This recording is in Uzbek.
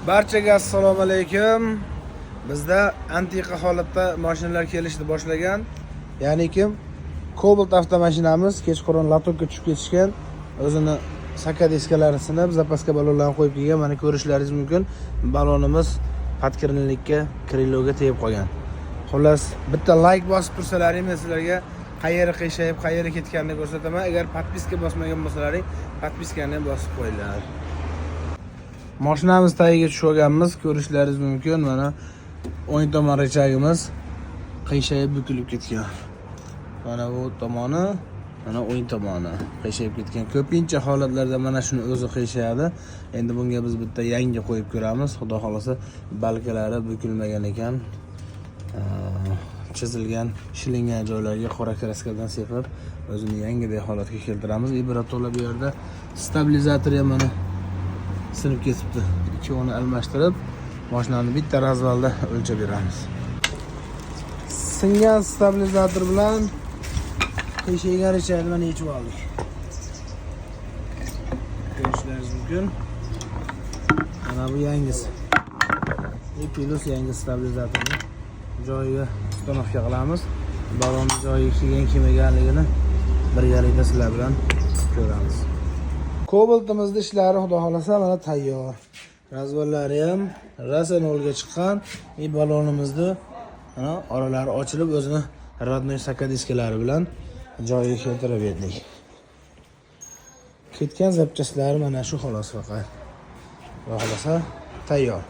Barchaga assalomu alaykum. Bizda antiqa holatda mashinalar kelishni boshlagan. Ya'ni kim? Cobalt avtomashinamiz kechqurun latokka tushib ketishgan. O'zini saka diskalarini sinib, zapaska balonlarni qo'yib kelgan. Mana ko'rishlaringiz mumkin. Balonimiz podkirnilikka, kriloga tegib qolgan. Xullas, bitta like bosib tursalaring, men sizlarga qayerga qiyshayib, qayerga ketganini ko'rsataman. Agar podpiska bosmagan bo'lsalaring, podpiskani ham bosib qo'yinglar. Mashinamiz tagiga tushib olganmiz, ko'rishlaringiz mumkin. Mana o'ng tomon rechagimiz qiyshayib bukilib ketgan. Mana bu tomoni, mana o'ng tomoni qiyshayib ketgan. Ko'pincha holatlarda mana shuni o'zi qiyshayadi. Endi bunga biz bitta yangi qo'yib ko'ramiz. Xudo xolasa balkalari bukilmagan ekan. Chizilgan, shilingan joylarga qora kraskadan sepib, o'zini yangiday holatga keltiramiz. Ibratto'la bu yerda stabilizator ham mana sinib ketibdi. Ikkovini almashtirib, mashinani bitta razvalda o'lchab beramiz. Singan stabilizator bilan qiyshaygan rechagni mana yechib oldik. Ko'rishlaringiz mumkin. Mana bu yangisi. Plus yangi stabilizatorni joyiga uстановка qilamiz. Balonni joyiga kelgan kelmaganligini birgalikda sizlar bilan ko'ramiz. Cobaltimizni ishlari xudo xolasa mana tayyor. Razvallari ham rasenolga chiqqan. Balonimizni oralari ochilib o'zini radnoy saka diskalari bilan joyiga keltirib berdik. Ketgan zapchastlari mana shu xolos faqat. Xudo xolasa tayyor.